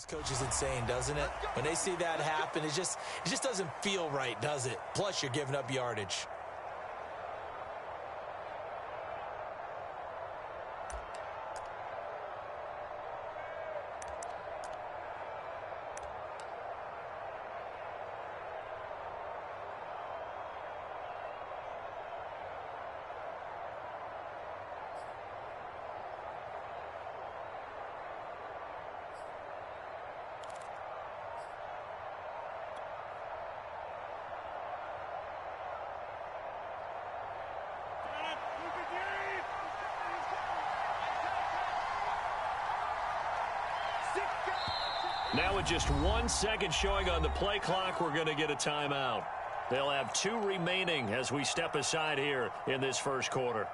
Coach is insane, doesn't it? When they see that happen, it just doesn't feel right, does it? Plus, you're giving up yardage. Now with just 1 second showing on the play clock, we're going to get a timeout. They'll have 2 remaining as we step aside here in this first quarter.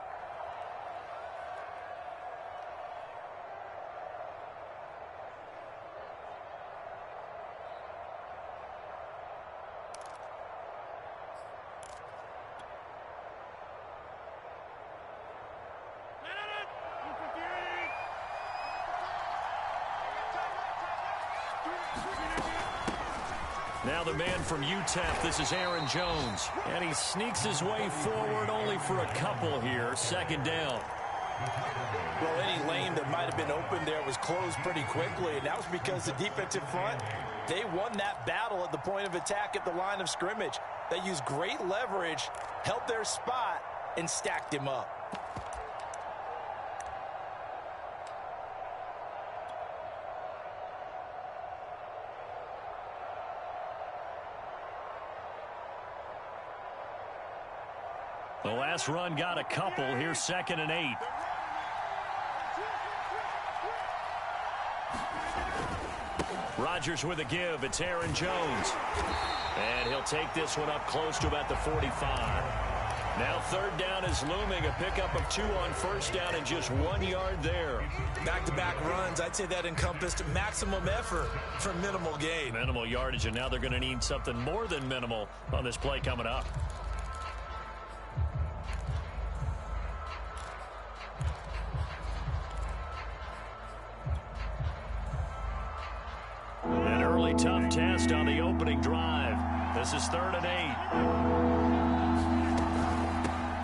Now the man from UTEP, this is Aaron Jones. And he sneaks his way forward only for a couple here. Second down. Well, any lane that might have been open there was closed pretty quickly, and that was because the defensive front, they won that battle at the point of attack at the line of scrimmage. They used great leverage, held their spot, and stacked him up. The last run got a couple. Here's 2nd and 8. Rodgers with a give. It's Aaron Jones. And he'll take this one up close to about the 45. Now 3rd down is looming. A pickup of 2 on 1st down and just 1 yard there. Back-to-back runs, I'd say that encompassed maximum effort for minimal gain. Minimal yardage, and now they're going to need something more than minimal on this play coming up. An early tough test on the opening drive. This is 3rd and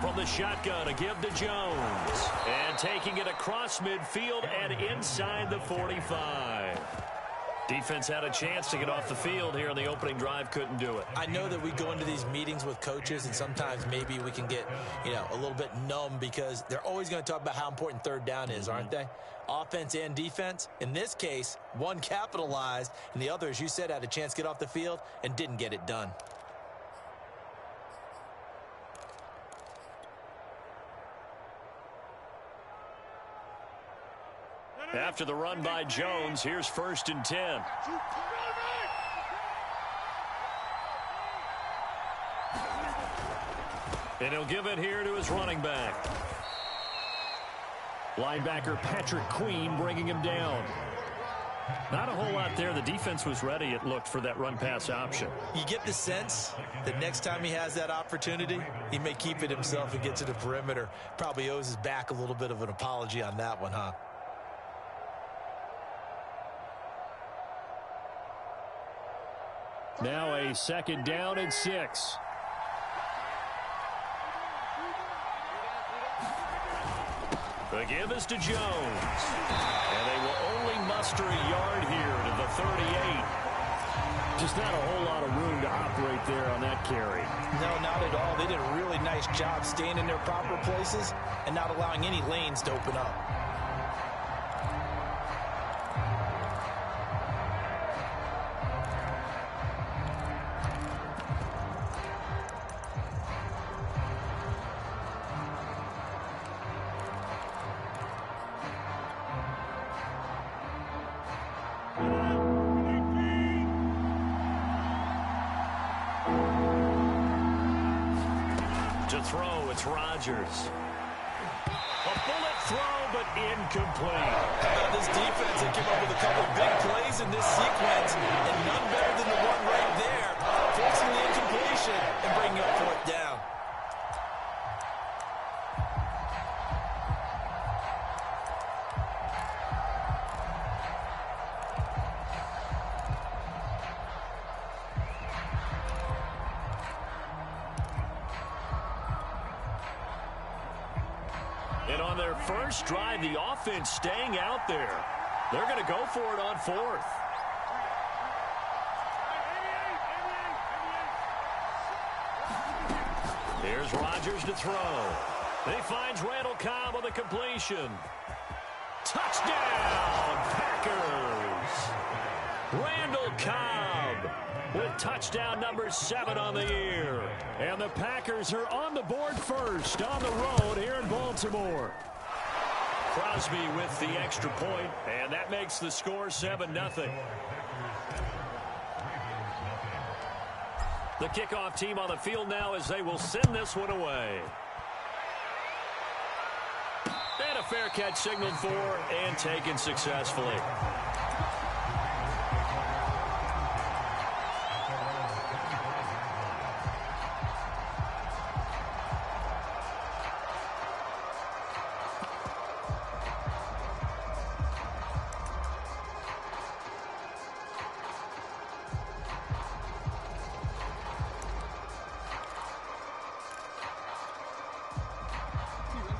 8. From the shotgun, a give to Jones. And taking it across midfield and inside the 45. Defense had a chance to get off the field here in the opening drive, couldn't do it. I know that we go into these meetings with coaches, and sometimes maybe we can get, a little bit numb because they're always going to talk about how important 3rd down is, aren't they? Offense and defense. In this case, one capitalized, and the other, as you said, had a chance to get off the field and didn't get it done. After the run by Jones, here's 1st and 10. And he'll give it here to his running back. Linebacker Patrick Queen bringing him down. Not a whole lot there. The defense was ready, it looked, for that run-pass option. You get the sense that next time he has that opportunity, he may keep it himself and get to the perimeter. Probably owes his back a little bit of an apology on that one, huh? Now a 2nd down and 6. The give is to Jones. And they will only muster a yard here to the 38. Just not a whole lot of room to operate there on that carry. No, not at all. They did a really nice job staying in their proper places and not allowing any lanes to open up. To throw, it's Rodgers. A bullet throw, but incomplete. How about this defense? They came up with a couple of big plays in this sequence, and none better than the one right there, forcing the incompletion and bringing up 4th down. And on their first drive, the offense staying out there. They're going to go for it on fourth. Here's Rodgers to throw. He finds Randall Cobb on the completion. Touchdown, Packers! Randall Cobb with touchdown number 7 on the year. And the Packers are on the board first on the road here in Baltimore. Crosby with the extra point, and that makes the score 7-0. The kickoff team on the field now as they will send this one away. And a fair catch signaled for and taken successfully.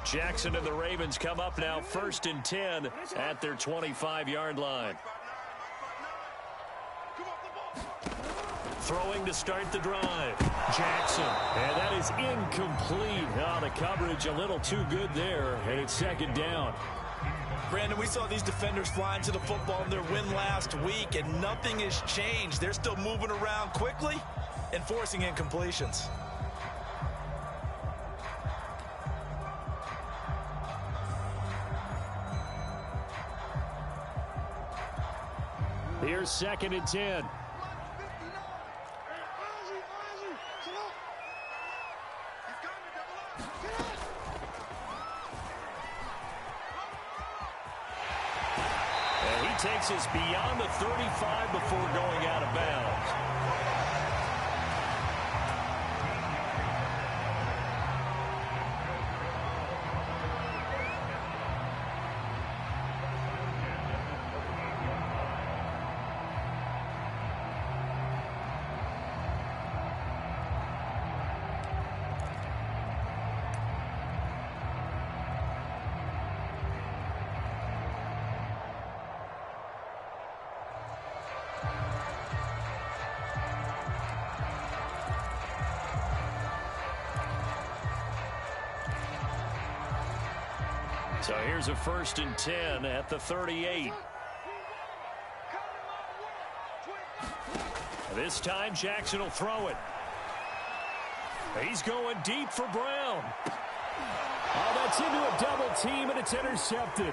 Jackson and the Ravens come up now 1st and 10 at their 25-yard line. Throwing to start the drive. Jackson. And that is incomplete. Oh, the coverage a little too good there, and it's 2nd down. Brandon, we saw these defenders flying to the football in their win last week, and nothing has changed. They're still moving around quickly and forcing incompletions. Here's 2nd and 10. And he takes us beyond the 35 before going out of bounds. So here's a 1st and 10 at the 38. This time Jackson will throw it. He's going deep for Brown. Oh, that's into a double team, and it's intercepted.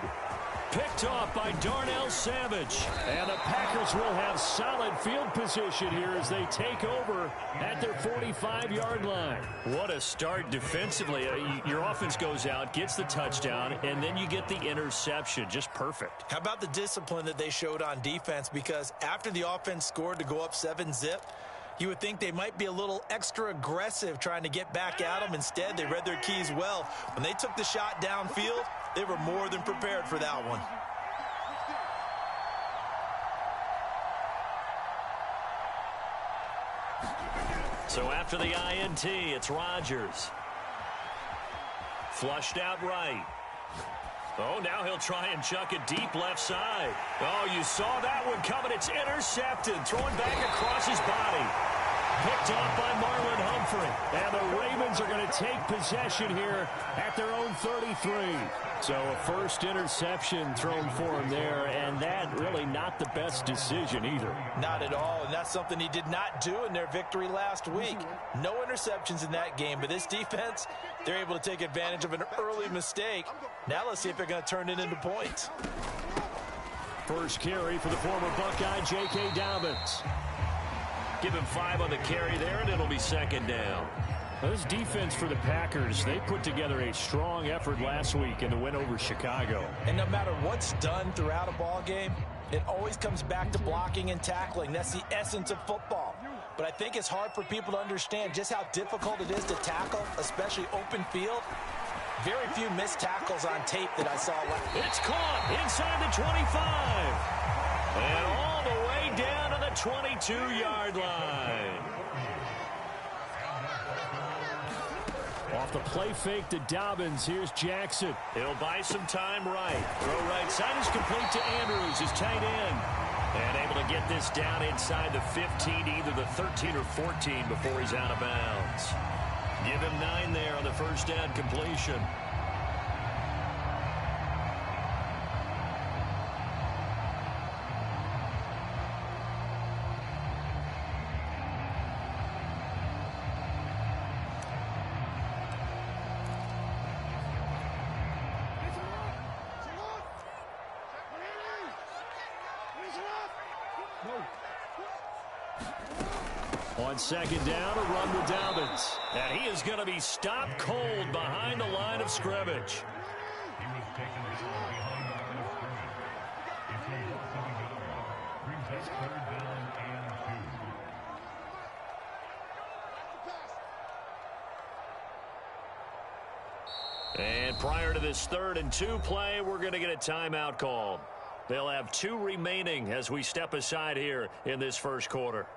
Picked off by Darnell Savage. And the Packers will have solid field position here as they take over at their 45-yard line. What a start defensively. Your offense goes out, gets the touchdown, and then you get the interception. Just perfect. How about the discipline that they showed on defense? Because after the offense scored to go up 7-zip, you would think they might be a little extra aggressive trying to get back at them. Instead, they read their keys well. When they took the shot downfield, they were more than prepared for that one. So after the INT, it's Rodgers. Flushed out right. Oh, now he'll try and chuck it deep left side. Oh, you saw that one coming. It's intercepted. Throwing back across his body. Picked off by Marlon Humphrey. And the Ravens are going to take possession here at their own 33. So a first interception thrown for him there, and that really not the best decision either. Not at all, and that's something he did not do in their victory last week. No interceptions in that game, but this defense, they're able to take advantage of an early mistake. Now let's see if they're going to turn it into points. First carry for the former Buckeye, J.K. Dobbins. Give him 5 on the carry there, and it'll be 2nd down. This defense for the Packers, they put together a strong effort last week in the win over Chicago. And no matter what's done throughout a ball game, it always comes back to blocking and tackling. That's the essence of football. But I think it's hard for people to understand just how difficult it is to tackle, especially open field. Very few missed tackles on tape that I saw. It's caught inside the 25. And all the way down to the 22-yard line. Off the play fake to Dobbins. Here's Jackson. He'll buy some time right. Throw right side is complete to Andrews, his tight end. And able to get this down inside the 15, either the 13 or 14 before he's out of bounds. Give him 9 there on the first down completion. On second down, a run with Dobbins. And he is going to be stopped cold behind the line of scrimmage. And prior to this 3rd and 2 play, we're going to get a timeout called. They'll have 2 remaining as we step aside here in this first quarter.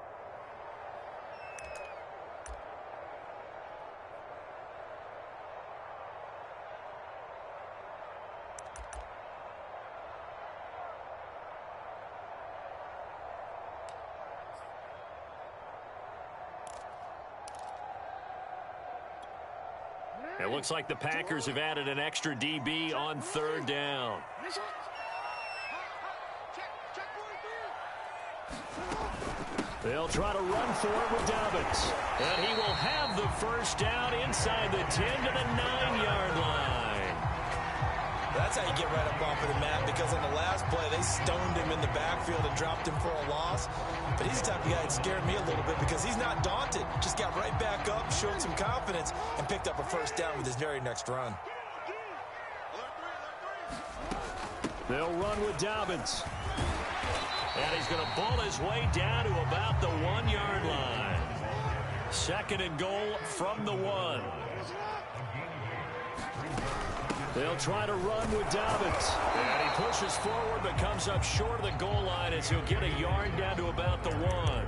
It looks like the Packers have added an extra DB on 3rd down. They'll try to run for it with Dobbins. And he will have the first down inside the 10 to the 9-yard line. That's how you get right up off of the mat, because on the last play, they stoned him in the backfield and dropped him for a loss. But he's the type of guy that scared me a little bit because he's not daunted. Just got right back up, showed some confidence, and picked up a first down with his very next run. They'll run with Dobbins. And he's going to ball his way down to about the 1-yard line. 2nd and goal from the 1. They'll try to run with Dobbins. And he pushes forward but comes up short of the goal line as he'll get a yard down to about the 1.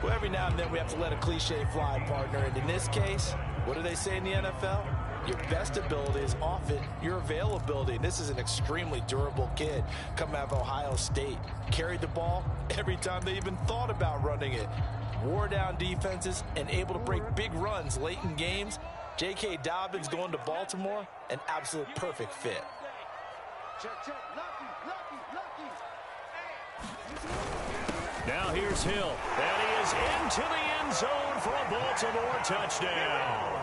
Well, every now and then we have to let a cliche fly, partner. And in this case, what do they say in the NFL? Your best ability is often your availability. And this is an extremely durable kid coming out of Ohio State. Carried the ball every time they even thought about running it. Wore down defenses and able to break big runs late in games. J.K. Dobbins going to Baltimore, an absolute perfect fit. Now here's Hill. And he is into the end zone for a Baltimore touchdown.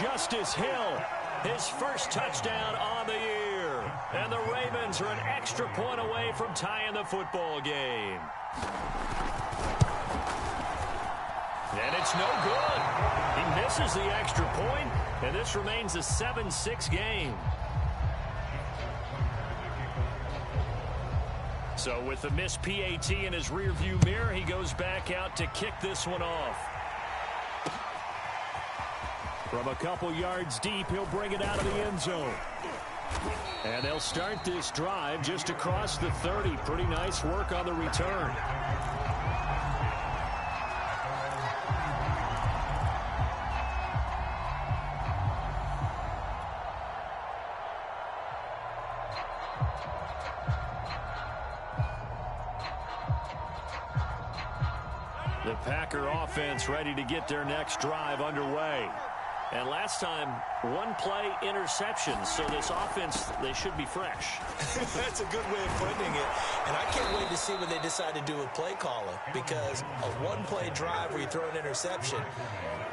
Justice Hill, his first touchdown on the year. And the Ravens are an extra point away from tying the football game. And it's no good. He misses the extra point, and this remains a 7-6 game. So with the missed PAT in his rearview mirror, he goes back out to kick this one off. From a couple yards deep, he'll bring it out of the end zone. And they'll start this drive just across the 30. Pretty nice work on the return. The Packer offense ready to get their next drive underway. And last time, 1 play interception. So this offense, they should be fresh. That's a good way of putting it. And I can't wait to see what they decide to do with play calling, because a 1-play drive where you throw an interception,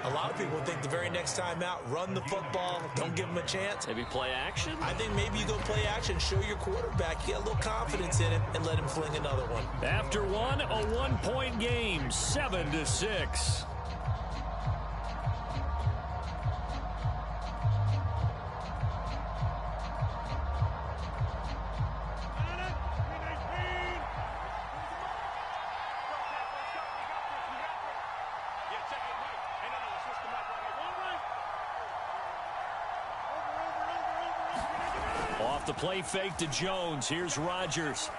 a lot of people think the very next time out, run the football, don't give them a chance. Maybe play action? I think maybe you go play action, show your quarterback, you get a little confidence in him, and let him fling another one. After one, a 1-point game, 7-6. Off the play fake to Jones. Here's Rodgers.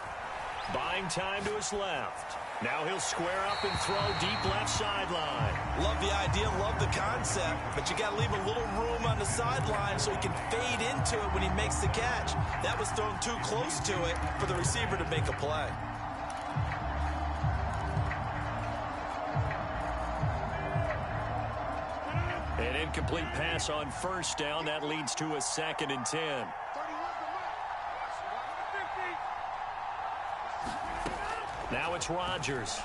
Buying time to his left. Now he'll square up and throw deep left sideline. Love the idea, love the concept, but you got to leave a little room on the sideline so he can fade into it when he makes the catch. That was thrown too close to it for the receiver to make a play. An incomplete pass on first down. That leads to a 2nd and 10. Now it's Rodgers.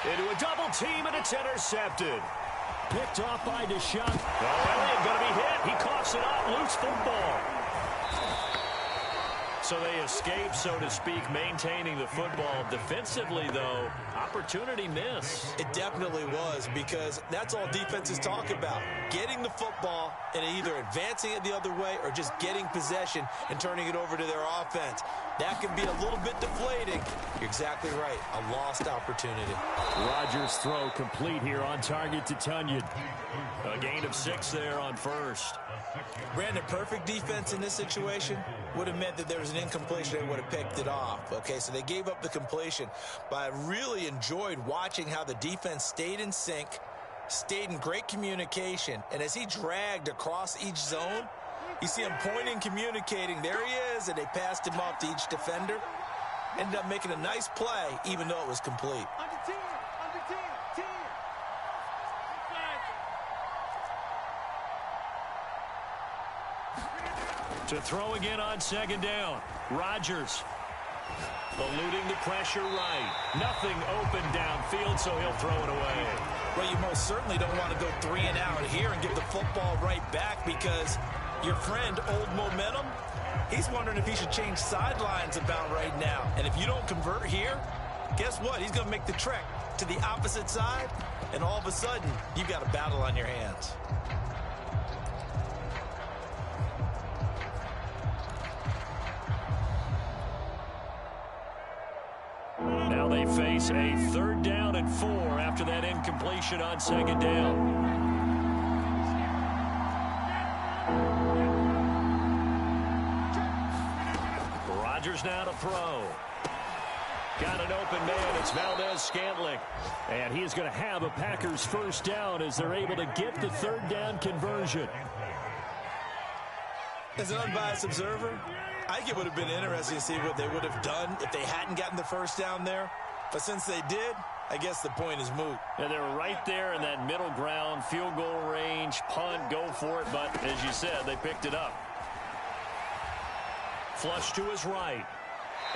Into a double team, and it's intercepted. Picked off by Deshaun. Oh, Elliott going to be hit. He coughs it up. Loose football. So they escape, so to speak, maintaining the football. Defensively, though, opportunity miss. It definitely was, because that's all defenses talk about. Getting the football and either advancing it the other way or just getting possession and turning it over to their offense. That can be a little bit deflating. You're exactly right. A lost opportunity. Rodgers' throw complete here on target to Tunyon. A gain of 6 there on first. Brandon, perfect defense in this situation would have meant that there was an incompletion. They would have picked it off. Okay, so they gave up the completion. But I really enjoyed watching how the defense stayed in sync, stayed in great communication. And as he dragged across each zone, you see him pointing, communicating. There he is, and they passed him off to each defender. Ended up making a nice play, even though it was complete. To throw again on 2nd down. Rodgers eluding the pressure right. Nothing open downfield, so he'll throw it away. Well, you most certainly don't want to go 3 and out here and give the football right back, because your friend, Old Momentum, he's wondering if he should change sidelines about right now. And if you don't convert here, guess what? He's going to make the trek to the opposite side, and all of a sudden, you've got a battle on your hands. Now they face a 3rd down and 4 after that incompletion on 2nd down. Rodgers now to throw. Got an open man. It's Valdez-Scantling. And he is going to have a Packers 1st down as they're able to get the 3rd down conversion. As an unbiased observer, I think it would have been interesting to see what they would have done if they hadn't gotten the 1st down there. But since they did, I guess the point is moot. And they're right there in that middle ground, field goal range, punt, go for it. But as you said, they picked it up. Flush to his right.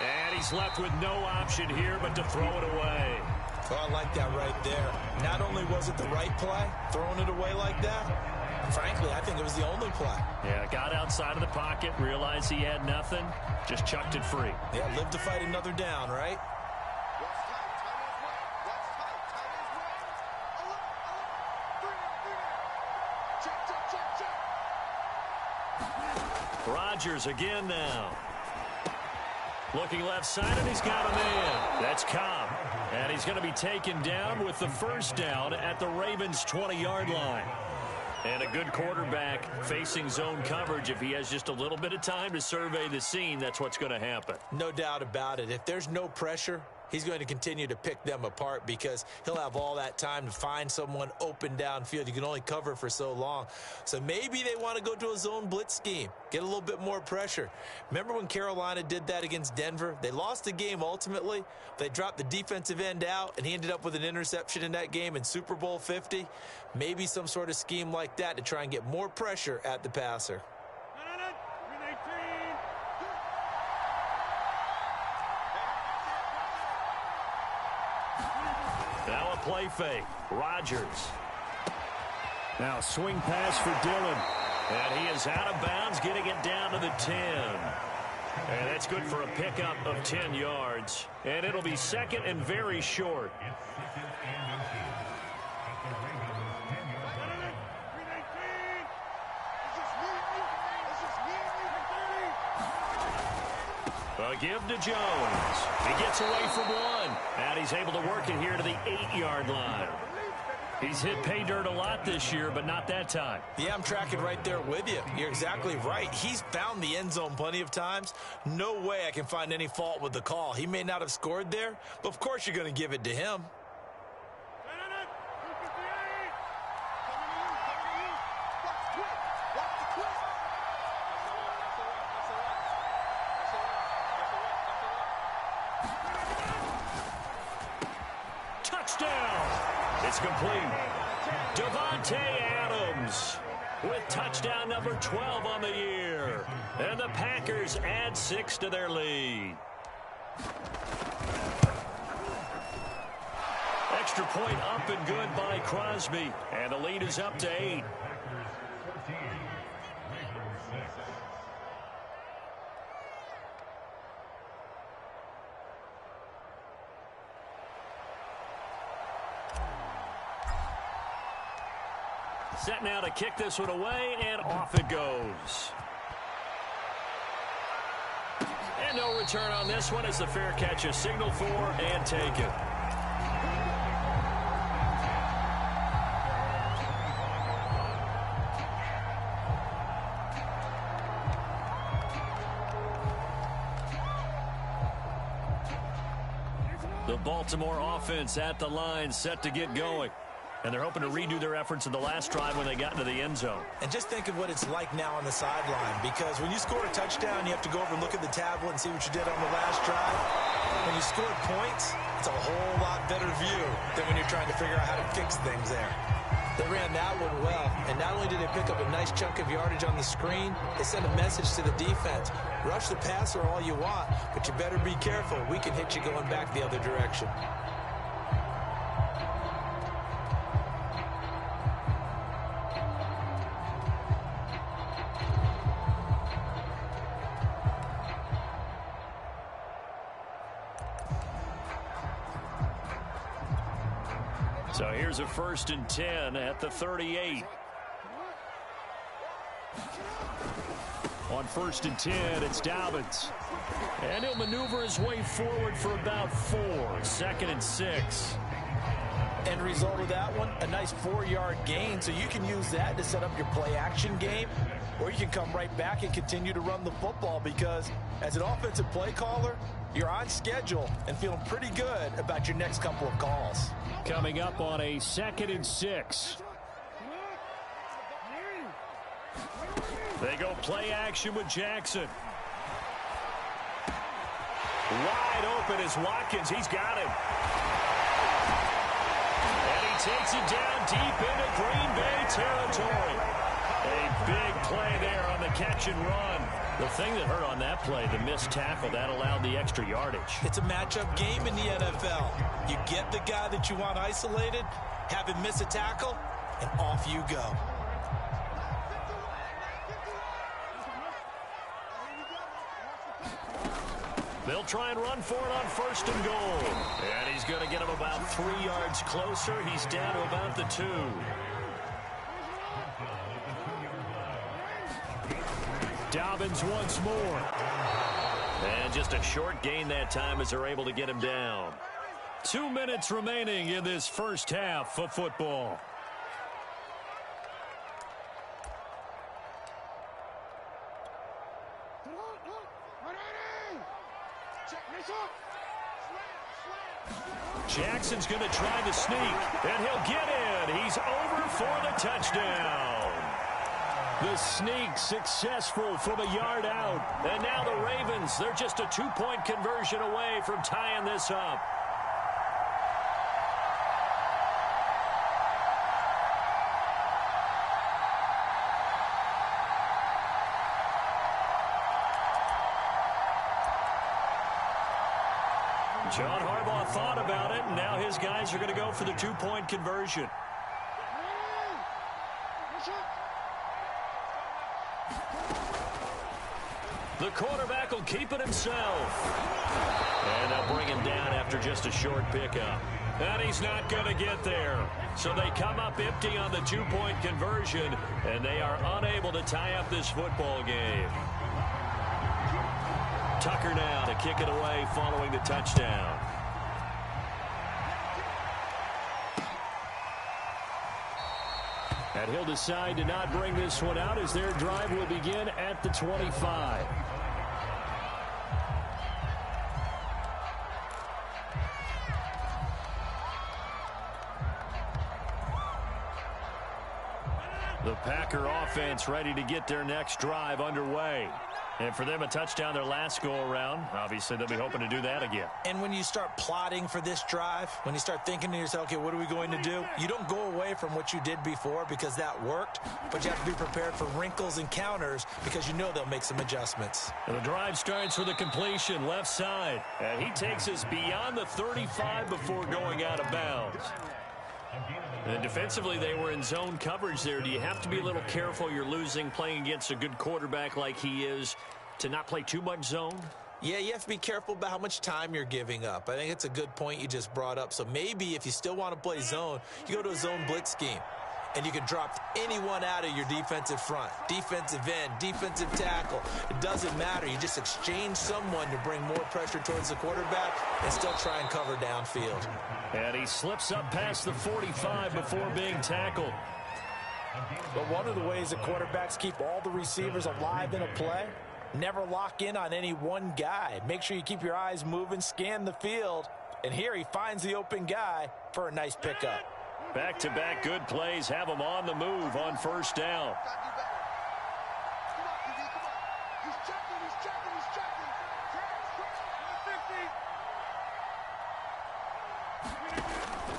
And he's left with no option here but to throw it away. Oh, I like that right there. Not only was it the right play, throwing it away like that, frankly, I think it was the only play. Yeah, got outside of the pocket, realized he had nothing, just chucked it free. Yeah, live to fight another down, right? Rodgers again now. Looking left side, and he's got a man. That's Cobb. And he's going to be taken down with the 1st down at the Ravens' 20-yard line. And a good quarterback facing zone coverage. If he has just a little bit of time to survey the scene, that's what's going to happen. No doubt about it. If there's no pressure, he's going to continue to pick them apart, because he'll have all that time to find someone open downfield. You can only cover for so long. So maybe they want to go to a zone blitz scheme, get a little bit more pressure. Remember when Carolina did that against Denver? They lost the game ultimately. They dropped the defensive end out, and he ended up with an interception in that game in Super Bowl 50. Maybe some sort of scheme like that to try and get more pressure at the passer. Now a play fake. Rodgers. Now swing pass for Dillon. And he is out of bounds, getting it down to the 10. And that's good for a pickup of 10 yards. And it'll be 2nd and very short. A give to Jones. He gets away from one. And he's able to work it here to the 8-yard line. He's hit pay dirt a lot this year, but not that time. Yeah, I'm tracking right there with you. You're exactly right. He's found the end zone plenty of times. No way I can find any fault with the call. He may not have scored there, but of course you're going to give it to him. Touchdown! It's complete. Davante Adams with touchdown number 12 on the year. And the Packers add 6 to their lead. Extra point up and good by Crosby. And the lead is up to 8. Set now to kick this one away, and off it goes. And no return on this one as the fair catch is signaled for and taken. The Baltimore offense at the line, set to get going. And they're hoping to redo their efforts in the last drive when they got into the end zone. And just think of what it's like now on the sideline, because when you score a touchdown, you have to go over and look at the tablet and see what you did on the last drive. When you scored points, it's a whole lot better view than when you're trying to figure out how to fix things there. They ran that one well, and not only did they pick up a nice chunk of yardage on the screen, they sent a message to the defense. Rush the passer all you want, but you better be careful. We can hit you going back the other direction. So here's a 1st and 10 at the 38. On 1st and 10, it's Dobbins. And he'll maneuver his way forward for about 4. 2nd and 6. End result of that one, a nice 4-yard gain, so you can use that to set up your play-action game, or you can come right back and continue to run the football, because as an offensive play caller, you're on schedule and feeling pretty good about your next couple of calls. Coming up on a 2nd and 6. They go play action with Jackson. Wide open is Watkins. He's got him. And he takes it down deep into Green Bay territory. A big play there on the catch and run. The thing that hurt on that play, the missed tackle, that allowed the extra yardage. It's a matchup game in the NFL. You get the guy that you want isolated, have him miss a tackle, and off you go. They'll try and run for it on 1st and goal. And he's going to get him about 3 yards closer. He's down to about the 2. Dobbins once more. And just a short gain that time as they're able to get him down. 2 minutes remaining in this first half of football. Jackson's going to try the sneak, and he'll get in. He's over for the touchdown. The sneak successful from a yard out. And now the Ravens, they're just a 2-point conversion away from tying this up. John Harbaugh thought about it, and now his guys are going to go for the 2-point conversion. The quarterback will keep it himself. And they'll bring him down after just a short pickup. And he's not going to get there. So they come up empty on the 2-point conversion, and they are unable to tie up this football game. Tucker now to kick it away following the touchdown. And he'll decide to not bring this one out as their drive will begin at the 25. The Packer offense ready to get their next drive underway. And for them, a touchdown their last go-around. Obviously, they'll be hoping to do that again. And when you start plotting for this drive, when you start thinking to yourself, okay, what are we going to do? You don't go away from what you did before because that worked, but you have to be prepared for wrinkles and counters because you know they'll make some adjustments. And the drive starts with a completion left side. And he takes us beyond the 35 before going out of bounds. And defensively, they were in zone coverage there. Do you have to be a little careful? You're losing, playing against a good quarterback like he is, to not play too much zone? Yeah, you have to be careful about how much time you're giving up. I think it's a good point you just brought up. So maybe if you still want to play zone, you go to a zone blitz scheme. And you can drop anyone out of your defensive front, defensive end, defensive tackle. It doesn't matter. You just exchange someone to bring more pressure towards the quarterback and still try and cover downfield. And he slips up past the 45 before being tackled. But one of the ways that quarterbacks keep all the receivers alive in a play, never lock in on any one guy. Make sure you keep your eyes moving, scan the field. And here he finds the open guy for a nice pickup. Back-to-back good plays have him on the move on first down.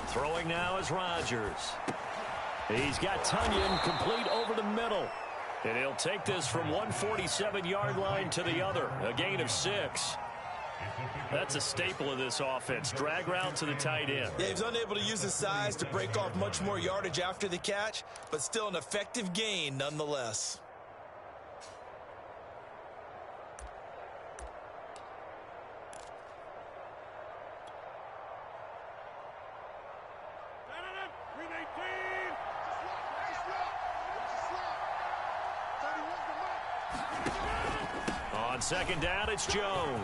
Throwing now is Rodgers. He's got Tunyon complete over the middle. And he'll take this from 147-yard line to the other. A gain of 6. That's a staple of this offense. Drag route to the tight end. Yeah, he's unable to use his size to break off much more yardage after the catch, but still an effective gain nonetheless. On second down, it's Jones.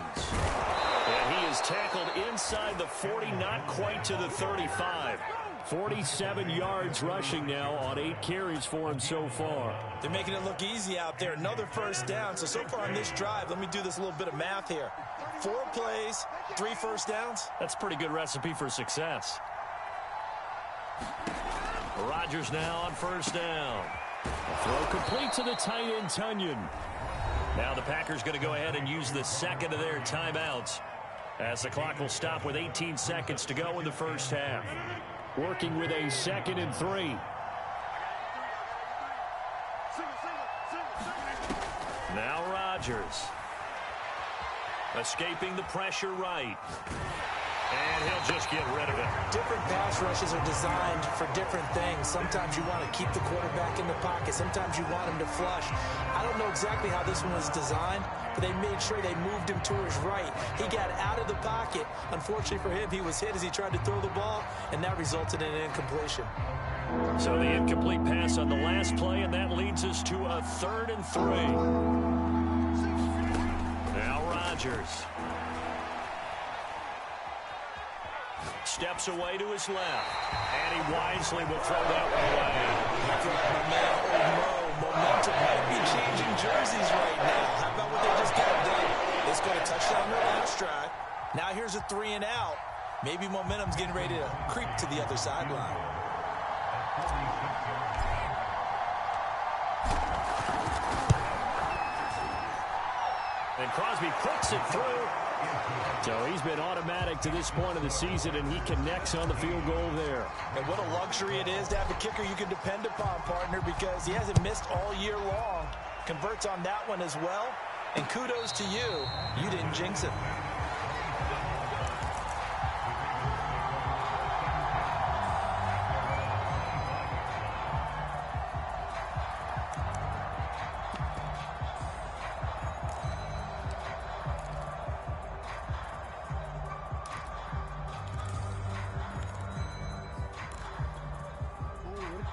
And he is tackled inside the 40, not quite to the 35. 47 yards rushing now on 8 carries for him so far. They're making it look easy out there. Another first down. So far on this drive, let me do this little bit of math here. 4 plays, 3 first downs. That's a pretty good recipe for success. Rodgers now on first down. A throw complete to the tight end, Tunyon. Now the Packers going to go ahead and use the second of their timeouts as the clock will stop with 18 seconds to go in the first half. Working with a 2nd and 3. Now Rodgers. Escaping the pressure right. And he'll just get rid of it. Different pass rushes are designed for different things. Sometimes you want to keep the quarterback in the pocket. Sometimes you want him to flush. I don't know exactly how this one was designed, but they made sure they moved him to his right. He got out of the pocket. Unfortunately for him, he was hit as he tried to throw the ball, and that resulted in an incompletion. So the incomplete pass on the last play, and that leads us to a 3rd and 3. Now Rodgers. Steps away to his left. And he wisely will throw that one away. That's right, my man, old Mo. Momentum might be changing jerseys right now. How about what they just got done? They scored a touchdown their last drive. Now here's a 3 and out. Maybe momentum's getting ready to creep to the other sideline. And Crosby puts it through. So he's been automatic to this point of the season, and he connects on the field goal there. And what a luxury it is to have a kicker you can depend upon, partner, because he hasn't missed all year long. Converts on that one as well. And kudos to you. You didn't jinx it.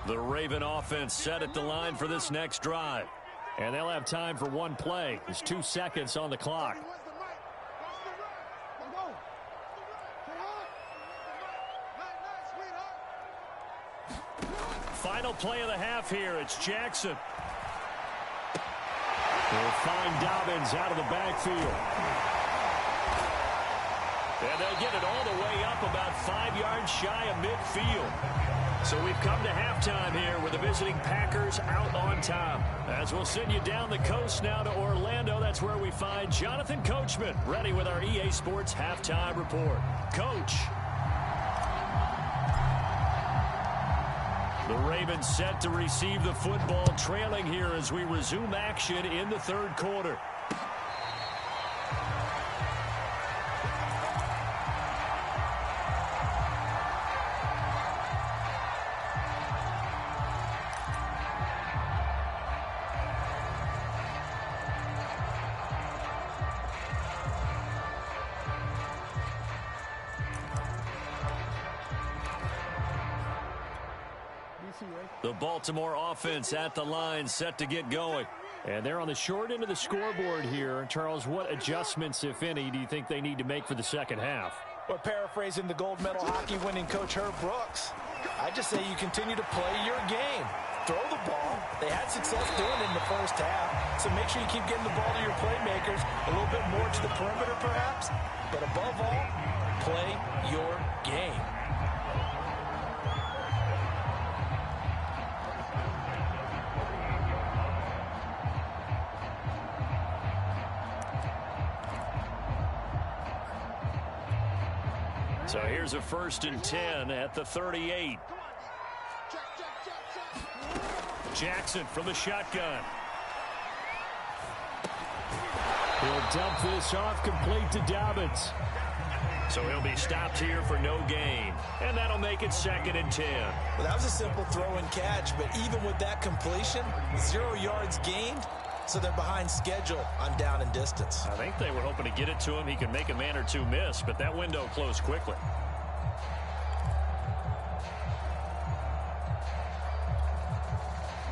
The Raven offense set at the line for this next drive. And they'll have time for one play. There's 2 seconds on the clock. Final play of the half here. It's Jackson. They'll find Dobbins out of the backfield. And they'll get it all the way up about 5 yards shy of midfield. So we've come to halftime here with the visiting Packers out on top. As we'll send you down the coast now to Orlando, that's where we find Jonathan Coachman ready with our EA Sports halftime report. Coach. The Ravens set to receive the football, trailing here as we resume action in the third quarter. The Baltimore offense at the line, set to get going. And they're on the short end of the scoreboard here. Charles, what adjustments, if any, do you think they need to make for the second half? Well, paraphrasing the gold medal hockey winning coach Herb Brooks, I just say you continue to play your game. Throw the ball. They had success doing it in the first half, so make sure you keep getting the ball to your playmakers, a little bit more to the perimeter perhaps, but above all, play your game. So here's a 1st and 10 at the 38. Jackson from the shotgun. He'll dump this off complete to Dobbins. So he'll be stopped here for no gain. And that'll make it 2nd and 10. Well, that was a simple throw and catch, but even with that completion, 0 yards gained. So they're behind schedule on down and distance. I think they were hoping to get it to him. He could make a man or two miss, but that window closed quickly.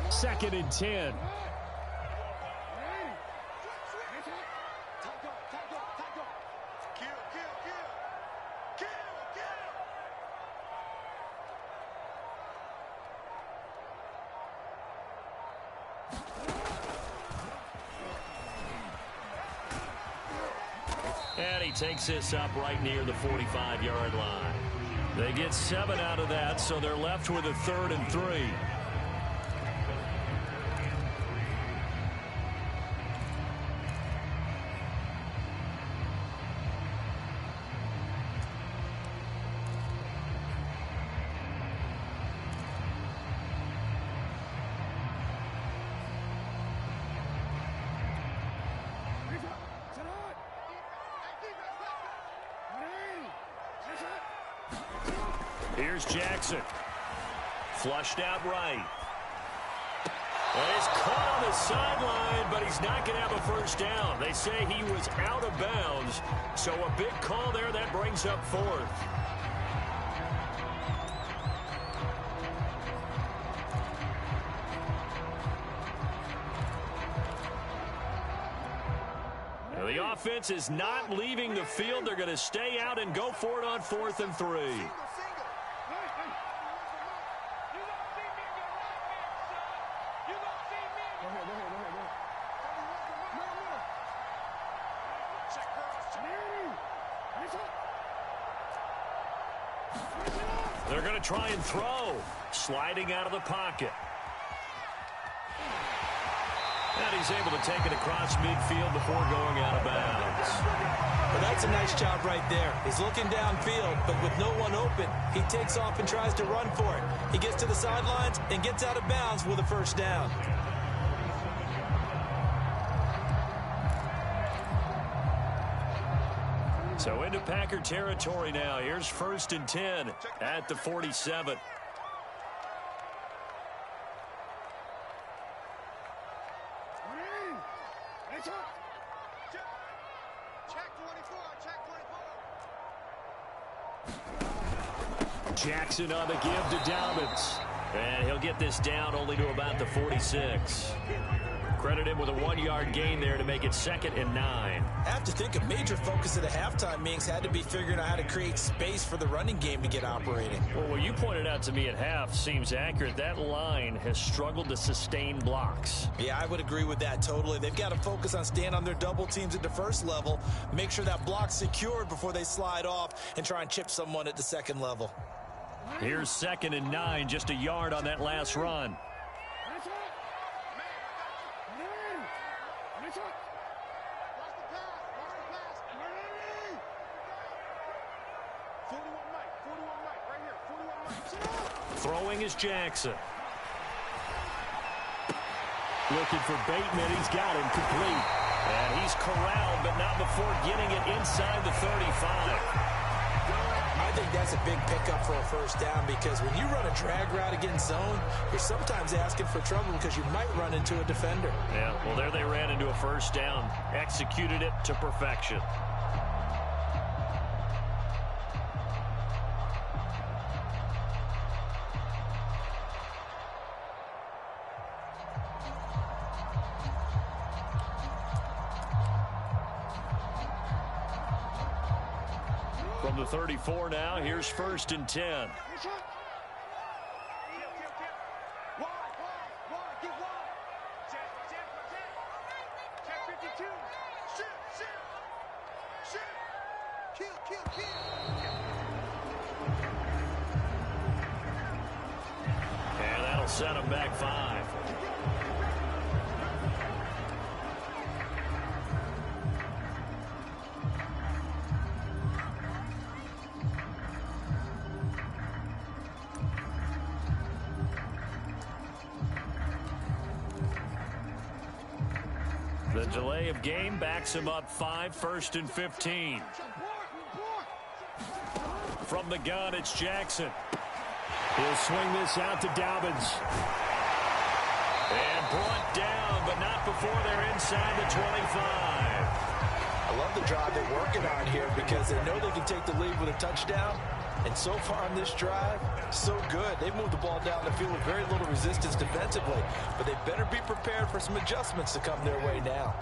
Second and 10. And he takes this up right near the 45-yard line. They get 7 out of that, so they're left with a 3rd and 3. Here's Jackson. Flushed out right. And he's caught on the sideline, but he's not going to have a first down. They say he was out of bounds, so a big call there that brings up 4th. Now, the offense is not leaving the field. They're going to stay out and go for it on 4th and 3. They're going to try and throw. Sliding out of the pocket. And he's able to take it across midfield before going out of bounds. Well, that's a nice job right there. He's looking downfield, but with no one open, he takes off and tries to run for it. He gets to the sidelines and gets out of bounds with a first down. So into Packer territory now. Here's 1st and 10 at the 47. Jackson on the give to Dobbins. And he'll get this down only to about the 46. Credit him with a 1-yard gain there to make it 2nd and 9. I have to think a major focus at the halftime meetings had to be figuring out how to create space for the running game to get operating. Well, what you pointed out to me at half seems accurate. That line has struggled to sustain blocks. Yeah, I would agree with that totally. They've got to focus on staying on their double teams at the first level, make sure that block's secured before they slide off and try and chip someone at the second level. Here's 2nd and 9, just a yard on that last run. Throwing is Jackson. Looking for Bateman. He's got him complete. And he's corralled, but not before getting it inside the 35. I think that's a big pickup for a first down because when you run a drag route against zone, you're sometimes asking for trouble because you might run into a defender. Yeah, well, there they ran into a first down. Executed it to perfection. From the 34 now, here's 1st and 10. And that'll set him back 5. The delay of game backs him up 5, 1st and 15. From the gun, it's Jackson. He'll swing this out to Dobbins. And brought down, but not before they're inside the 25. I love the drive they're working on here because they know they can take the lead with a touchdown. And so far on this drive, so good. They've moved the ball down the field with very little resistance defensively. But they better be prepared for some adjustments to come their way now.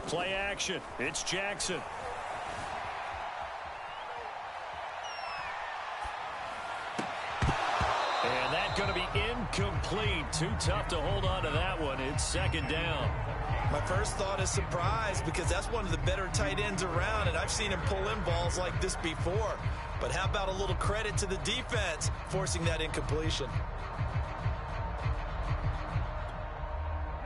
Play action. It's Jackson. And that's going to be incomplete. Too tough to hold on to that one. It's 2nd down. My first thought is surprise because that's one of the better tight ends around, and I've seen him pull in balls like this before. But how about a little credit to the defense forcing that incompletion?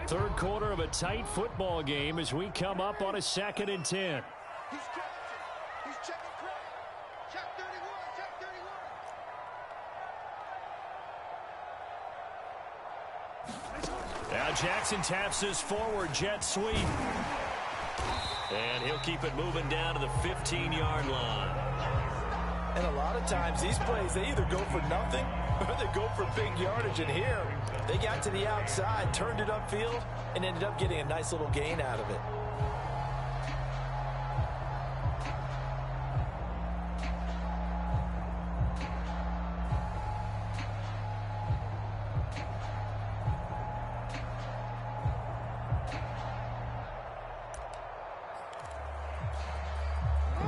Third quarter of a tight football game as we come up on a 2nd and 10. He's checking Craig. Check 31. Check 31. Now Jackson taps his forward jet sweep. And he'll keep it moving down to the 15-yard line. And a lot of times these plays, they either go for nothing or they go for big yardage. And here, they got to the outside, turned it upfield, and ended up getting a nice little gain out of it.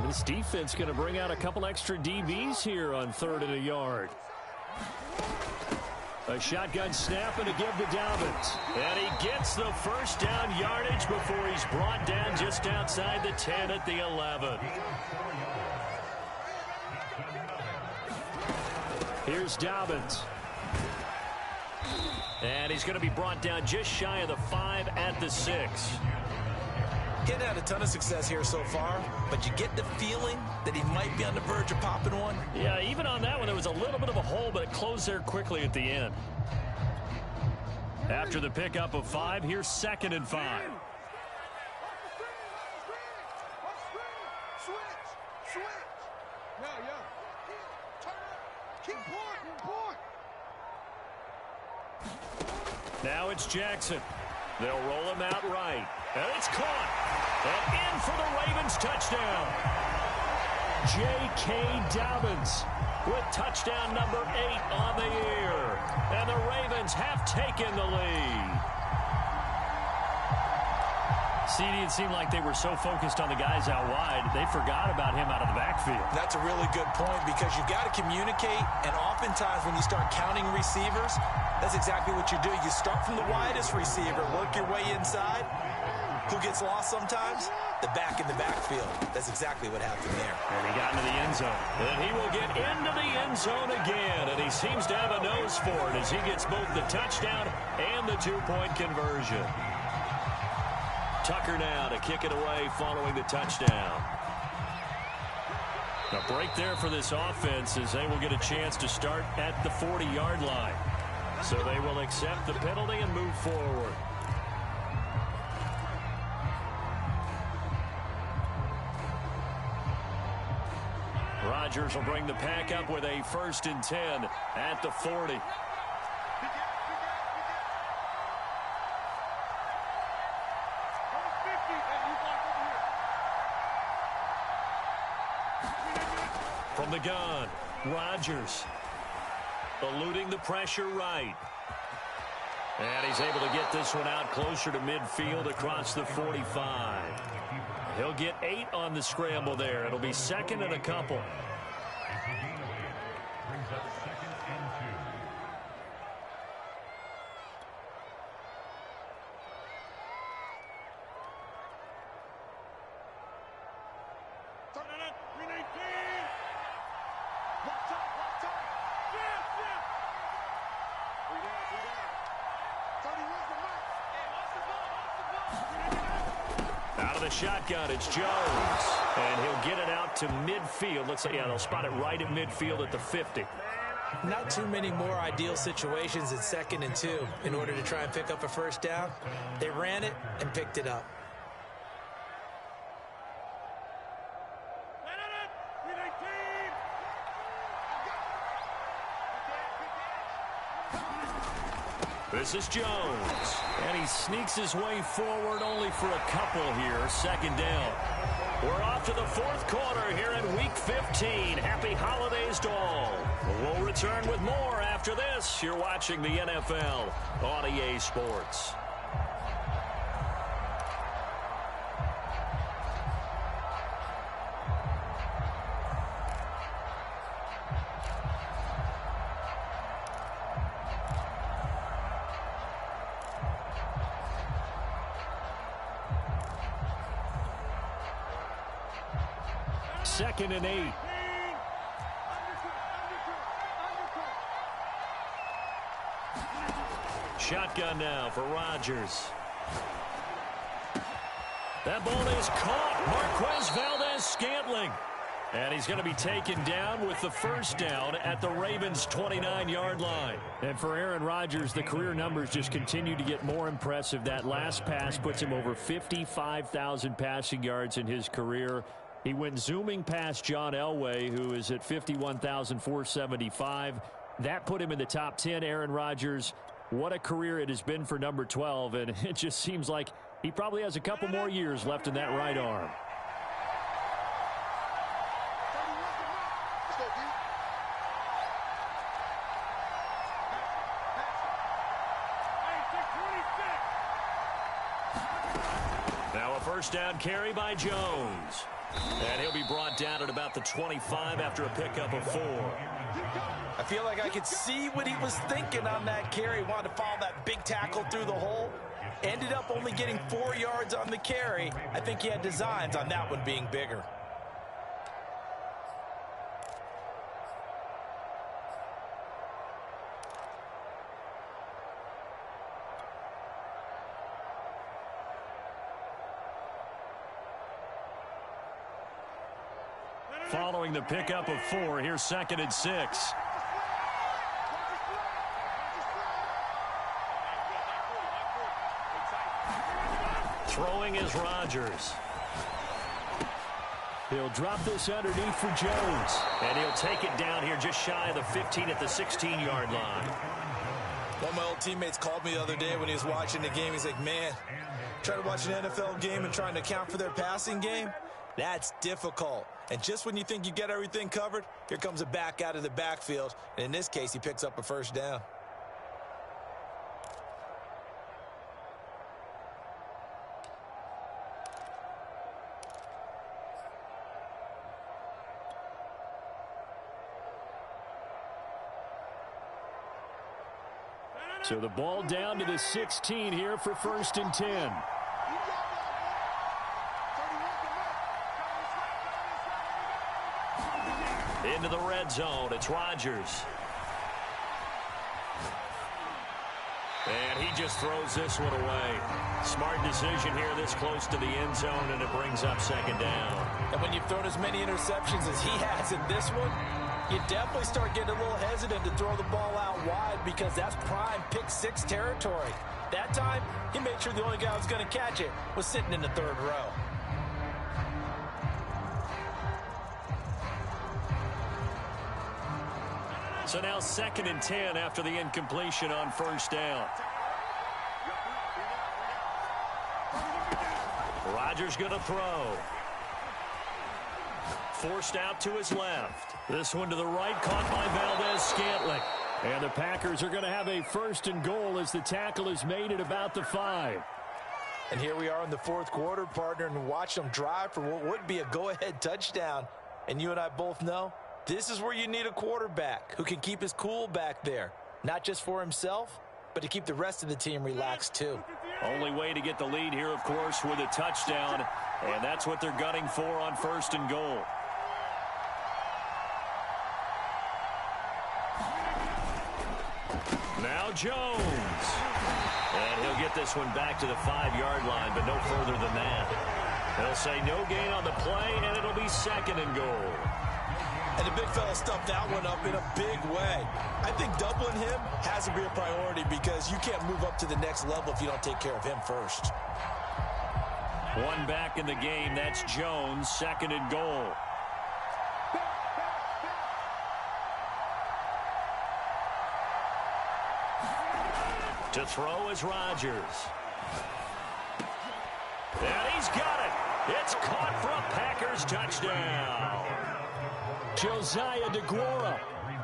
This defense going to bring out a couple extra DBs here on 3rd and a yard. A shotgun snap and a give to Dobbins. And he gets the first down yardage before he's brought down just outside the 10 at the 11. Here's Dobbins. And he's going to be brought down just shy of the 5 at the 6. Getting had a ton of success here so far, but you get the feeling that he might be on the verge of popping one. Yeah, even on that one, there was a little bit of a hole, but it closed there quickly at the end. After the pickup of 5, here's 2nd and 5. Switch. Yeah. Turn up. Keep point. Now it's Jackson. They'll roll him out right. And it's caught. And in for the Ravens touchdown. J.K. Dobbins with touchdown number 8 on the year. And the Ravens have taken the lead. CD, it seemed like they were so focused on the guys out wide, they forgot about him out of the backfield. That's a really good point because you've got to communicate, and oftentimes when you start counting receivers, that's exactly what you do. You start from the widest receiver, work your way inside. Who gets lost sometimes? The back in the backfield. That's exactly what happened there. And he got into the end zone. And he will get into the end zone again, and he seems to have a nose for it as he gets both the touchdown and the two-point conversion. Tucker now to kick it away following the touchdown. A break there for this offense as they will get a chance to start at the 40-yard line. So they will accept the penalty and move forward. Rodgers will bring the pack up with a 1st and 10 at the 40. From the gun, Rodgers eluding the pressure right. And he's able to get this one out closer to midfield across the 45. He'll get 8 on the scramble there. It'll be 2nd and a couple. Shotgun, it's Jones, and he'll get it out to midfield. Looks like, yeah, they'll spot it right at midfield at the 50. Not too many more ideal situations in 2nd and 2 in order to try and pick up a 1st down. They ran it and picked it up. This is Jones, and he sneaks his way forward only for a couple here. 2nd down. We're off to the 4th quarter here in Week 15. Happy holidays to all. We'll return with more after this. You're watching the NFL on EA Sports. Second and 8. Shotgun now for Rodgers. That ball is caught. Marquez Valdez-Scantling. And he's going to be taken down with the 1st down at the Ravens' 29-yard line. And for Aaron Rodgers, the career numbers just continue to get more impressive. That last pass puts him over 55,000 passing yards in his career. He went zooming past John Elway, who is at 51,475. That put him in the top 10. Aaron Rodgers, what a career it has been for number 12, and it just seems like he probably has a couple more years left in that right arm. Now a 1st down carry by Jones. And he'll be brought down at about the 25 after a pickup of 4. I feel like I could see what he was thinking on that carry. Wanted to follow that big tackle through the hole. Ended up only getting 4 yards on the carry. I think he had designs on that one being bigger. Following the pickup of 4, here's 2nd and 6. Throwing is Rodgers. He'll drop this underneath for Jones. And he'll take it down here just shy of the 15 at the 16-yard line. One of my old teammates called me the other day when he was watching the game. He's like, man, trying to watch an NFL game and trying to account for their passing game, that's difficult. And just when you think you get everything covered, here comes a back out of the backfield. And in this case, he picks up a first down. So the ball down to the 16 here for 1st and 10. Into the red zone, it's Rodgers. And he just throws this one away. Smart decision here this close to the end zone, and it brings up 2nd down. And when you've thrown as many interceptions as he has in this one, you definitely start getting a little hesitant to throw the ball out wide because that's prime pick 6 territory. That time, he made sure the only guy who was going to catch it was sitting in the 3rd row. So now 2nd and 10 after the incompletion on 1st down. Rodgers going to throw. Forced out to his left. This one to the right, caught by Valdez-Scantling. And the Packers are going to have a 1st and goal as the tackle is made at about the 5. And here we are in the 4th quarter, partner, and watch them drive for what would be a go-ahead touchdown. And you and I both know this is where you need a quarterback who can keep his cool back there, not just for himself, but to keep the rest of the team relaxed too. Only way to get the lead here, of course, with a touchdown, and that's what they're gunning for on 1st and goal. Now Jones. And he'll get this one back to the 5-yard line, but no further than that. They'll say no gain on the play, and it'll be 2nd and goal. And the big fella stuffed that one up in a big way. I think doubling him has to be a priority because you can't move up to the next level if you don't take care of him first. One back in the game, that's Jones, 2nd and goal. To throw is Rodgers. And he's got it. It's caught for a Packers touchdown. Josiah DeGuara,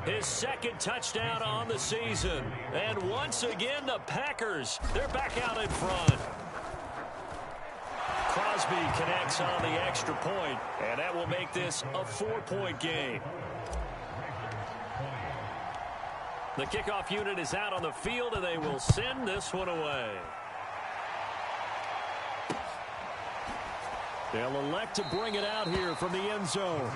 his 2nd touchdown on the season. And once again, the Packers, they're back out in front. Crosby connects on the extra point, and that will make this a 4-point game. The kickoff unit is out on the field, and they will send this one away. They'll elect to bring it out here from the end zone.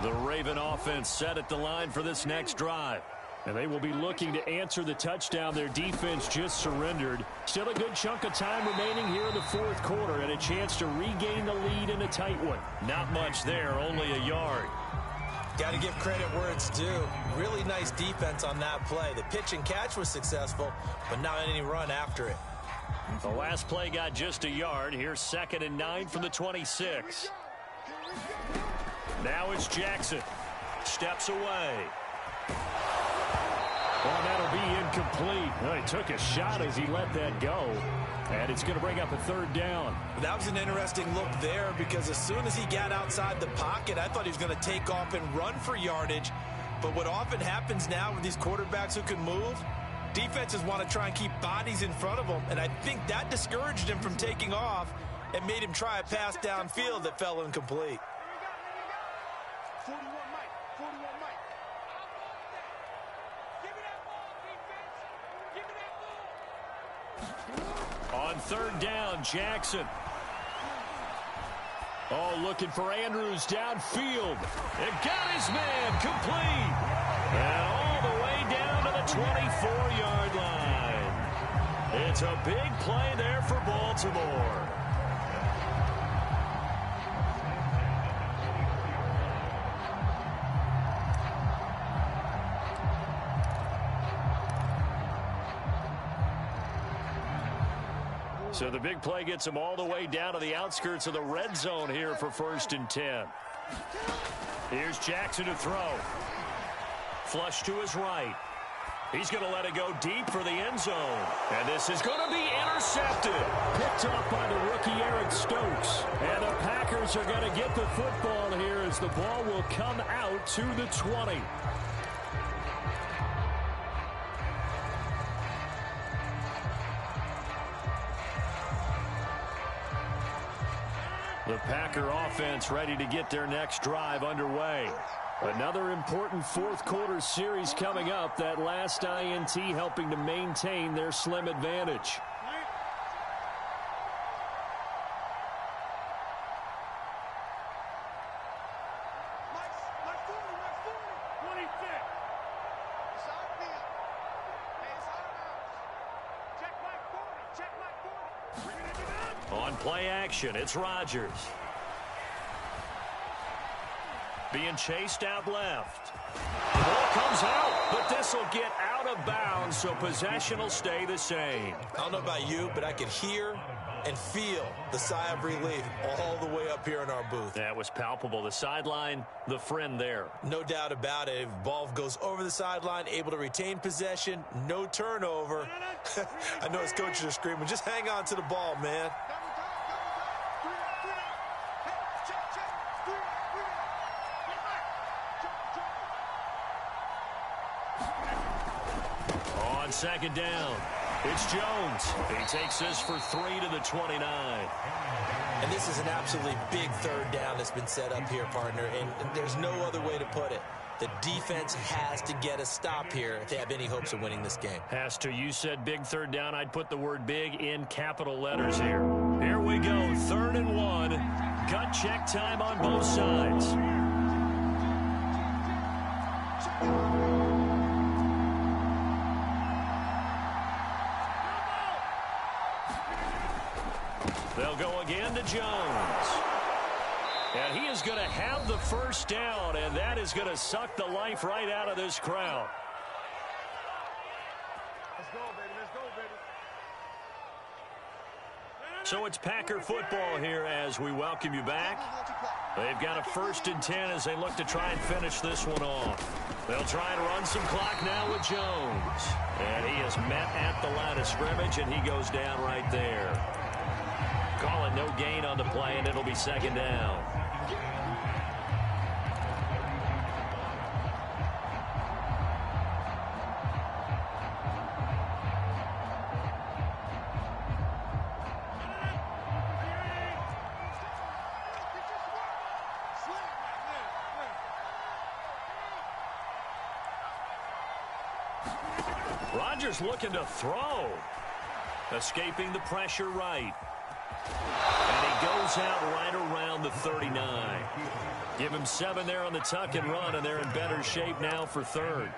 The Raven offense set at the line for this next drive. And they will be looking to answer the touchdown their defense just surrendered. Still a good chunk of time remaining here in the 4th quarter and a chance to regain the lead in a tight one. Not much there, only a yard. Got to give credit where it's due. Really nice defense on that play. The pitch and catch was successful, but not any run after it. The last play got just a yard. Here's 2nd and 9 from the 26. Now it's Jackson. Steps away. Well, that'll be incomplete. Well, he took a shot as he let that go. And it's going to bring up a 3rd down. That was an interesting look there because as soon as he got outside the pocket, I thought he was going to take off and run for yardage. But what often happens now with these quarterbacks who can move, defenses want to try and keep bodies in front of them. And I think that discouraged him from taking off and made him try a pass downfield that fell incomplete. 41 Mike. 41 Mike. Give me that ball, defense. Give me that ball. On 3rd down, Jackson. Oh, looking for Andrews downfield. It got his man complete. And all the way down to the 24-yard line. It's a big play there for Baltimore. So the big play gets him all the way down to the outskirts of the red zone here for 1st and 10. Here's Jackson to throw. Flush to his right. He's going to let it go deep for the end zone. And this is going to be intercepted. Picked off by the rookie Eric Stokes. And the Packers are going to get the football here as the ball will come out to the 20. The Packer offense ready to get their next drive underway. Another important fourth-quarter series coming up. That last INT helping to maintain their slim advantage. On play action, it's Rodgers. Being chased out left. The ball comes out, but this will get out of bounds, so possession will stay the same. I don't know about you, but I could hear and feel the sigh of relief all the way up here in our booth. That was palpable. The sideline, the friend there. No doubt about it. If the ball goes over the sideline, able to retain possession, no turnover. I know his coaches are screaming, just hang on to the ball, man. On 2nd down, it's Jones. He takes this for 3 to the 29. And this is an absolutely big 3rd down that's been set up here, partner, and there's no other way to put it. The defense has to get a stop here if they have any hopes of winning this game. Has to. You said big 3rd down. I'd put the word big in capital letters here. Here we go, 3rd and 1. Gut check time on both sides. They'll go again to Jones. And he is going to have the 1st down, and that is going to suck the life right out of this crowd. Let's go, baby. Let's go, baby. So it's Packer football here as we welcome you back. They've got a 1st and 10 as they look to try and finish this one off. They'll try and run some clock now with Jones. And he is met at the line of scrimmage, and he goes down right there. Calling no gain on the play, and it'll be 2nd down. Rodgers looking to throw. Escaping the pressure right. And he goes out right around the 39. Give him 7 there on the tuck and run, and they're in better shape now for 3rd.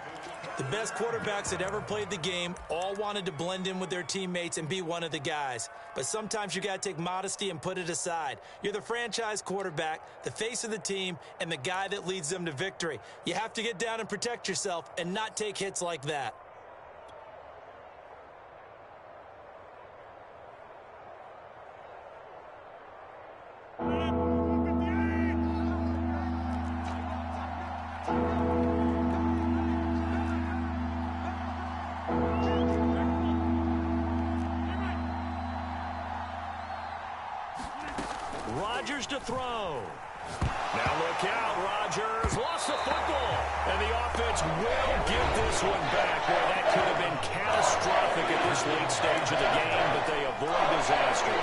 The best quarterbacks that ever played the game all wanted to blend in with their teammates and be one of the guys. But sometimes you got to take modesty and put it aside. You're the franchise quarterback, the face of the team, and the guy that leads them to victory. You have to get down and protect yourself and not take hits like that. Rodgers to throw. Now look out, Rodgers lost the football. And the offense will get this one back. Boy, that could have been catastrophic at this late stage of the game, but they avoid disaster.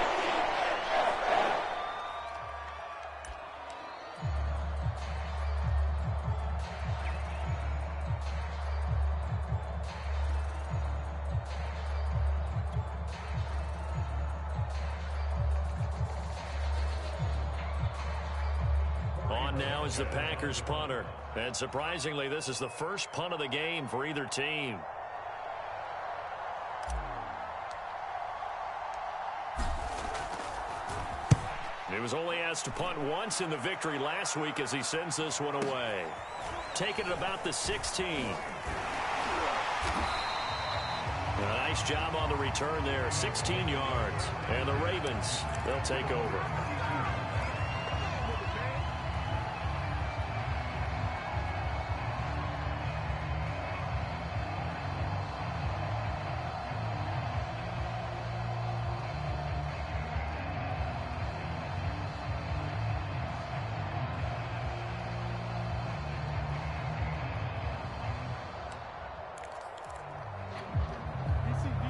On now is the Packers punter. And surprisingly, this is the first punt of the game for either team. He was only asked to punt once in the victory last week as he sends this one away. Taking it about the 16. Nice job on the return there. 16 yards. And the Ravens, they'll take over.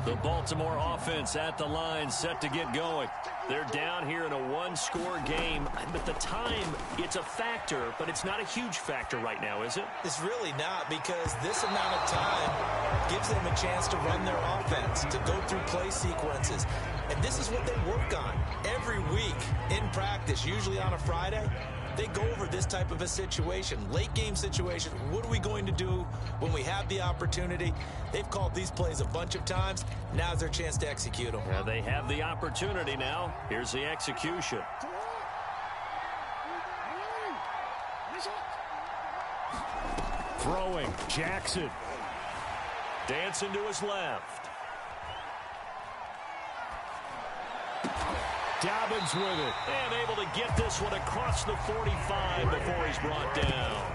The Baltimore offense at the line, set to get going. They're down here in a one-score game. At the time, it's a factor, but it's not a huge factor right now, is it? It's really not, because this amount of time gives them a chance to run their offense, to go through play sequences. And this is what they work on every week in practice, usually on a Friday. They go over this type of a situation, late game situation. What are we going to do when we have the opportunity? They've called these plays a bunch of times. Now's their chance to execute them. Yeah, they have the opportunity now. Here's the execution. Throwing, Jackson. Dancing to his left. Dobbins with it. And able to get this one across the 45 before he's brought down.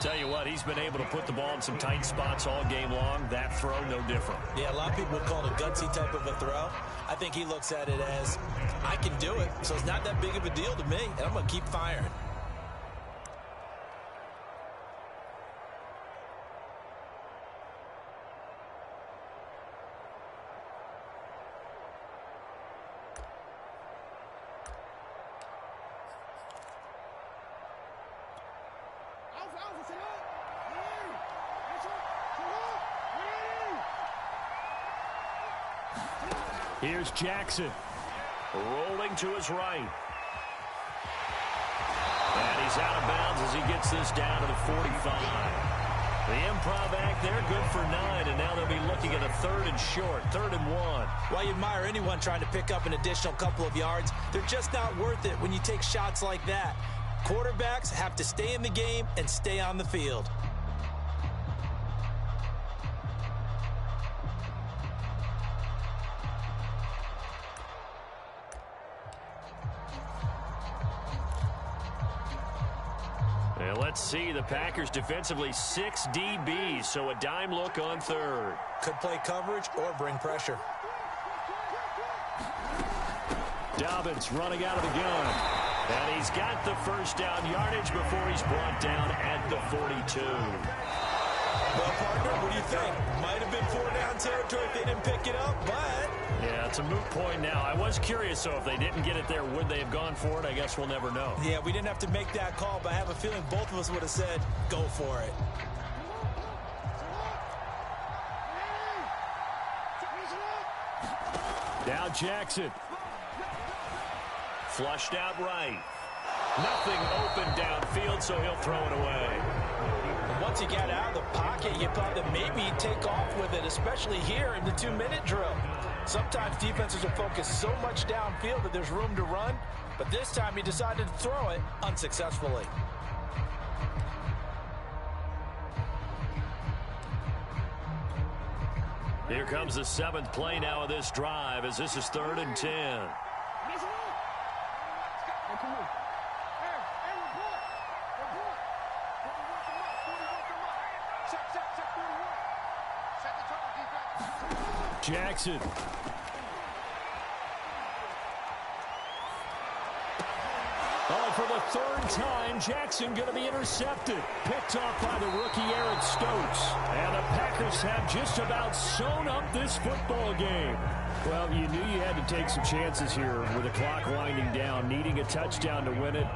Tell you what, he's been able to put the ball in some tight spots all game long. That throw, no different. Yeah, a lot of people would call it a gutsy type of a throw. I think he looks at it as, I can do it, so it's not that big of a deal to me, and I'm going to keep firing. Here's Jackson. Rolling to his right. And he's out of bounds as he gets this down to the 45. The improv act there, good for 9, and now they'll be looking at a 3rd and short, 3rd and 1. While you admire anyone trying to pick up an additional couple of yards, they're just not worth it when you take shots like that. Quarterbacks have to stay in the game and stay on the field. And let's see, the Packers defensively 6 DBs, so a dime look on 3rd. Could play coverage or bring pressure. Dobbins running out of the gun. And he's got the first down yardage before he's brought down at the 42. Well, partner, what do you think? Might have been 4-down territory if they didn't pick it up, but... Yeah, it's a moot point now. I was curious, so if they didn't get it there, would they have gone for it? I guess we'll never know. Yeah, we didn't have to make that call, but I have a feeling both of us would have said, go for it. Now Jackson. Flushed out right. Nothing open downfield, so he'll throw it away. Once you get out of the pocket, you thought that maybe you'd take off with it, especially here in the 2-minute drill. Sometimes defenses will focus so much downfield that there's room to run, but this time he decided to throw it unsuccessfully. Here comes the 7th play now of this drive as this is 3rd and 10. Jackson. Oh, for the 3rd time, Jackson going to be intercepted. Picked off by the rookie Eric Stokes. And the Packers have just about sewn up this football game. Well, you knew you had to take some chances here with the clock winding down, needing a touchdown to win it.